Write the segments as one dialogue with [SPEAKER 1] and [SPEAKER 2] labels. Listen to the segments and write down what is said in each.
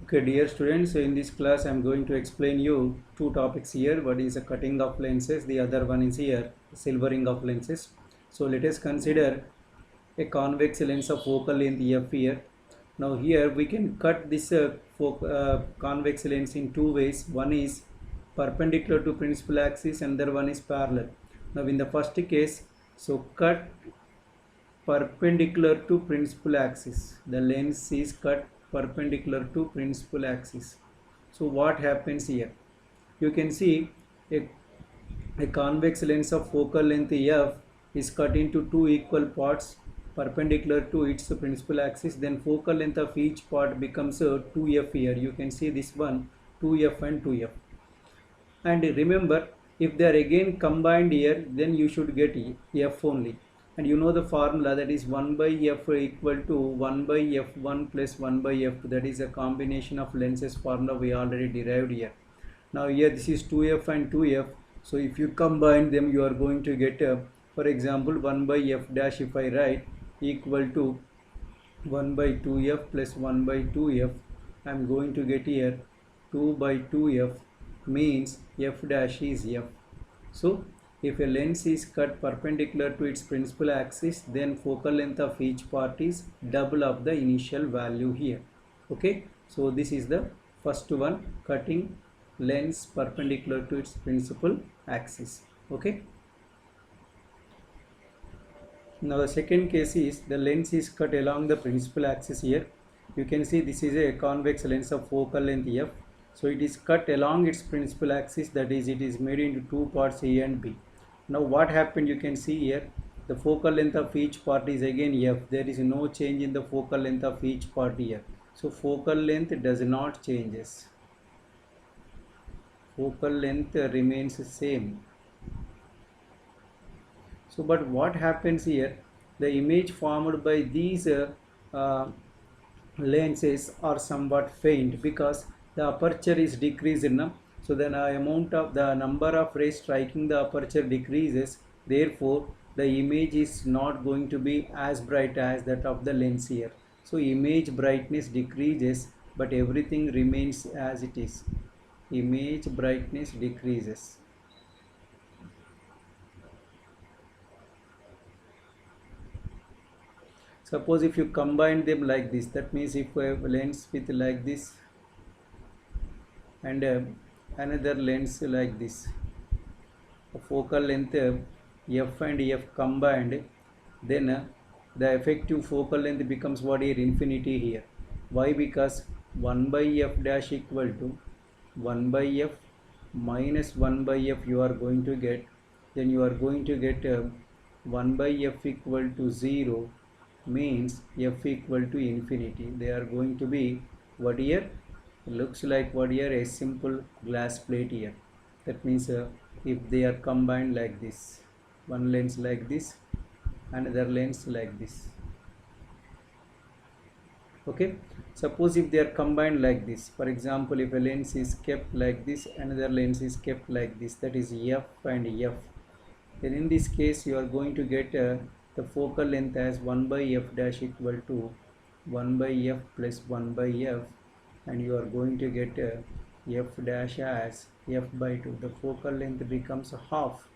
[SPEAKER 1] Okay, dear students, so in this class I am going to explain you two topics here. One is the cutting of lenses, the other one is here silvering of lenses. So let us consider a convex lens of focal length f here. Now here we can cut this convex lens in two ways. One is perpendicular to principal axis and the other one is parallel. Now in the first case, so cut perpendicular to principal axis. The lens is cut perpendicular to principal axis. So what happens here? You can see a convex lens of focal length f is cut into two equal parts perpendicular to its principal axis. Then focal length of each part becomes 2f here. You can see this one 2f and 2f. And remember, if they are again combined here, then you should get f only. And you know the formula, that is 1 by f equal to 1 by f1 plus 1 by f2. That is a combination of lenses formula we already derived here. Now here this is 2f and 2f. So if you combine them, you are going to get, for example, 1 by f dash if I write equal to 1 by 2f plus 1 by 2f. I am going to get here 2 by 2f means f dash is f. So if a lens is cut perpendicular to its principal axis, then focal length of each part is double of the initial value here. Okay, so this is the first one, cutting lens perpendicular to its principal axis. Okay, now the second case is the lens is cut along the principal axis here. You can see this is a convex lens of focal length f. So it is cut along its principal axis, that is it is made into two parts A and B. Now what happened, you can see here the focal length of each part is again f. There is no change in the focal length of each part here. So focal length does not changes. Focal length remains same. So but what happens here, the image formed by these lenses are somewhat faint because the aperture is decreased enough. So then the number of rays striking the aperture decreases, therefore the image is not going to be as bright as that of the lens here. So image brightness decreases but everything remains as it is. Image brightness decreases. Suppose if you combine them like this, that means if we have a lens with like this and another lens like this, a focal length f and f combined, then the effective focal length becomes what here, infinity here. Why? Because 1 by f dash equal to 1 by f minus 1 by f you are going to get. Then you are going to get 1 by f equal to 0 means f equal to infinity. They are going to be what here, looks like what here, a simple glass plate here. That means if they are combined like this, one lens like this, another lens like this. Okay, suppose if they are combined like this, for example, if a lens is kept like this, another lens is kept like this, that is f and f, then in this case you are going to get the focal length as 1 by f dash equal to 1 by f plus 1 by f, and you are going to get f dash as f by 2. The focal length becomes half.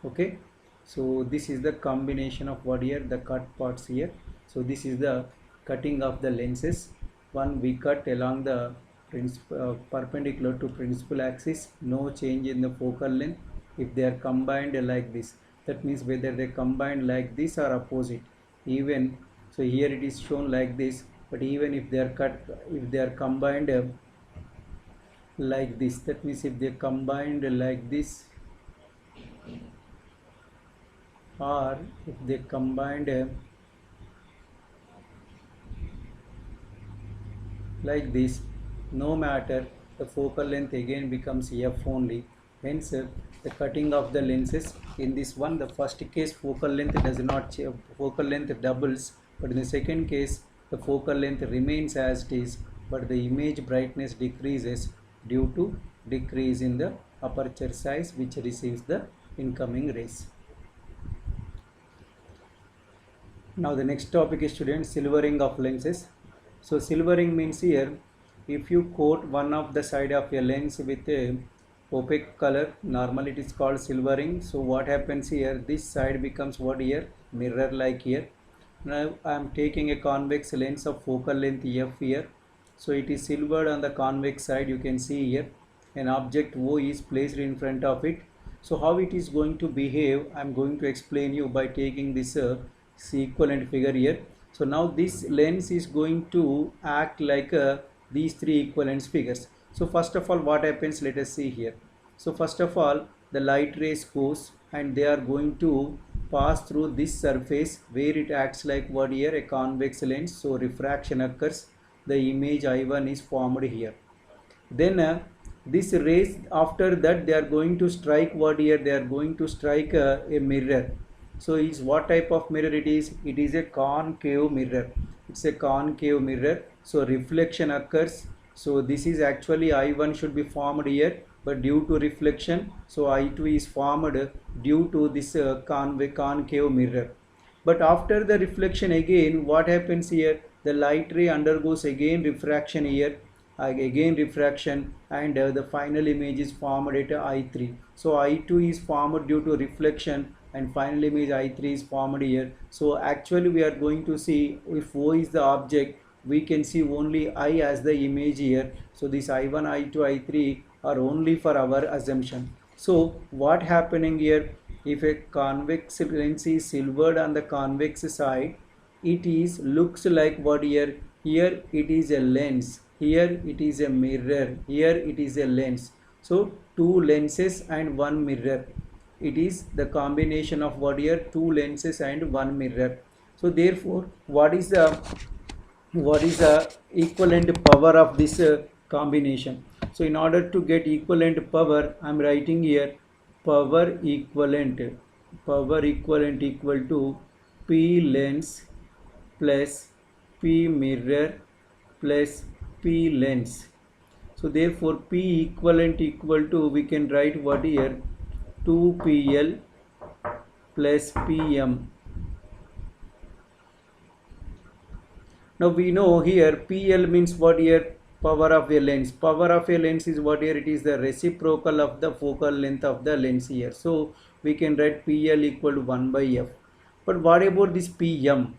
[SPEAKER 1] Okay, so this is the combination of what here, the cut parts here. So this is the cutting of the lenses. One, we cut along the perpendicular to principal axis, no change in the focal length. If they are combined like this, that means whether they combined like this or opposite, even so here it is shown like this, but even if they are cut, if they are combined like this, that means if they combined like this, or if they combined like this, no matter, the focal length again becomes f only. Hence the cutting of the lenses in this one, the first case focal length does not change, focal length doubles, but in the second case the focal length remains as it is, but the image brightness decreases due to decrease in the aperture size which receives the incoming rays. Now the next topic is, students, silvering of lenses. So silvering means here if you coat one of the side of a lens with a opaque color, normally it is called silvering. So what happens here, this side becomes what here, mirror like here. Now I am taking a convex lens of focal length f here. So it is silvered on the convex side, you can see here an object O is placed in front of it. So how it is going to behave, I am going to explain you by taking this equivalent figure here. So now this lens is going to act like these three equivalence figures. So first of all, what happens, let us see here. So first of all, the light rays goes and they are going to pass through this surface where it acts like what here, a convex lens. So refraction occurs, the image I1 is formed here. Then this rays, after that they are going to strike what here, they are going to strike a mirror. So is what type of mirror it is? It is a concave mirror. It's a concave mirror. So reflection occurs. So this is actually I1 should be formed here, but due to reflection, so I2 is formed due to this concave mirror. But after the reflection again, what happens here? The light ray undergoes again refraction here, again refraction, and the final image is formed at I3. So I2 is formed due to reflection and final image I3 is formed here. So actually we are going to see, if O is the object, we can see only I as the image here. So this I1, I2, I3 are only for our assumption. So what happening here, if a convex lens is silvered on the convex side, it is looks like what here, here it is a lens, here it is a mirror, here it is a lens. So two lenses and one mirror, it is the combination of what here, two lenses and one mirror. So therefore what is the equivalent power of this combination? So in order to get equivalent power, I am writing here power equivalent equal to P lens plus P mirror plus P lens. So therefore P equivalent equal to, we can write what here, 2PL plus PM. Now we know here PL means what here, power of a lens. Power of a lens is what here, it is the reciprocal of the focal length of the lens here. So we can write PL equal to 1 by F. But what about this PM?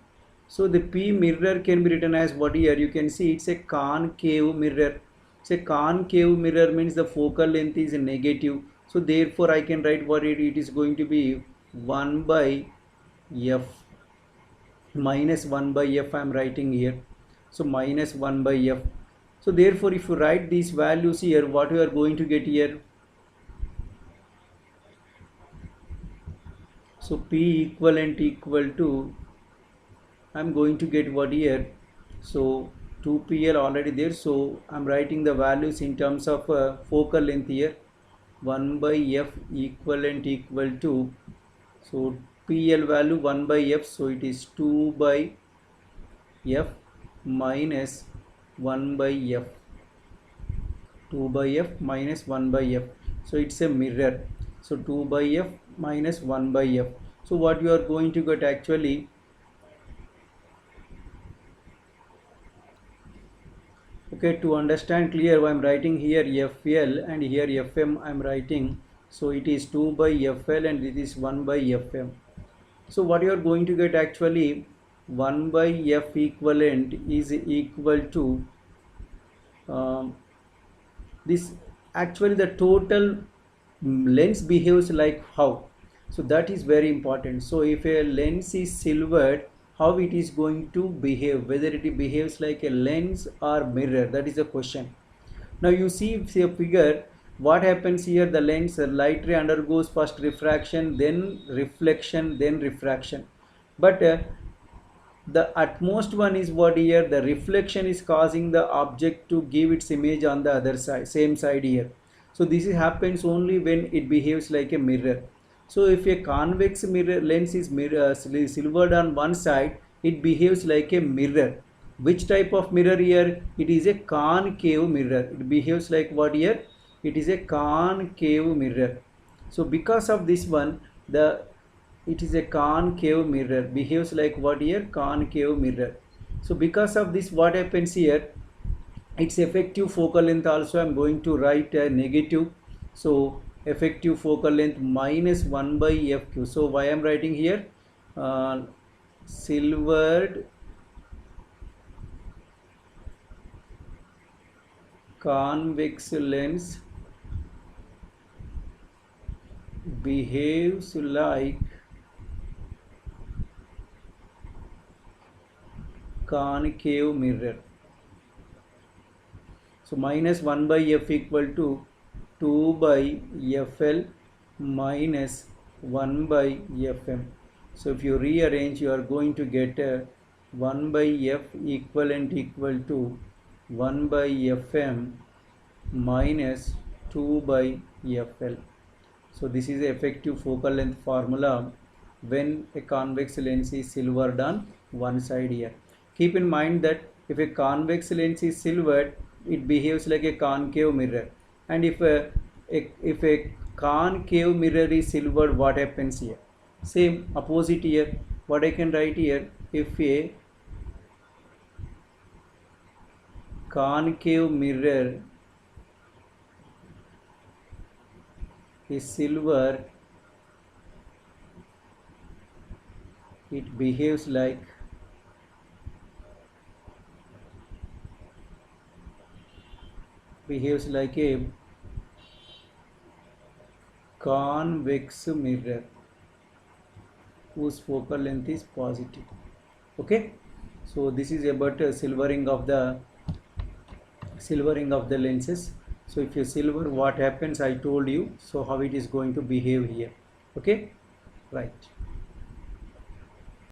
[SPEAKER 1] So the P mirror can be written as what here, you can see it's a concave mirror. It's a concave mirror means the focal length is negative. So therefore I can write what it is going to be 1 by F minus 1 by F, I am writing here. So minus 1 by F. So therefore if you write these values here, what you are going to get here? So P equivalent equal to, I am going to get what here? So 2PL already there. So I am writing the values in terms of focal length here. 1 by F equivalent equal to, so PL value 1 by F, so it is 2 by F minus 1 by F. 2 by F minus 1 by F. So it's a mirror. So 2 by F minus 1 by F. So what you are going to get actually, okay, to understand clear, I am writing here FL and here FM I am writing. So it is 2 by FL and it is 1 by FM. So what you are going to get actually, 1 by F equivalent is equal to this, actually the total lens behaves like how. So that is very important. So if a lens is silvered, how it is going to behave, whether it behaves like a lens or mirror, that is the question. Now you see a figure, what happens here, the lens, the light ray undergoes first refraction, then reflection, then refraction. But the utmost one is what here, the reflection is causing the object to give its image on the other side, same side here. So this happens only when it behaves like a mirror. So if a convex mirror lens is silvered on one side, it behaves like a mirror. Which type of mirror here? It is a concave mirror. It behaves like what here? It is a concave mirror. So because of this one, it is a concave mirror, behaves like what here? Concave mirror. So because of this, what happens here? its effective focal length also I'm going to write a negative. So effective focal length minus 1 by fq. So why I'm writing here, silvered convex lens behaves like concave mirror. So minus 1 by f equal to 2 by fl minus 1 by fm. So if you rearrange, you are going to get a 1 by f equivalent equal to 1 by fm minus 2 by fl. So this is the effective focal length formula when a convex lens is silvered on one side here. Keep in mind that if a convex lens is silvered, it behaves like a concave mirror. And if a concave mirror is silvered, what happens here? Same opposite here. What I can write here, if a concave mirror is silver, it behaves like a convex mirror whose focal length is positive. Okay, so this is about silvering of the lenses. So if you silver, what happens, I told you. So how it is going to behave here. Okay, right.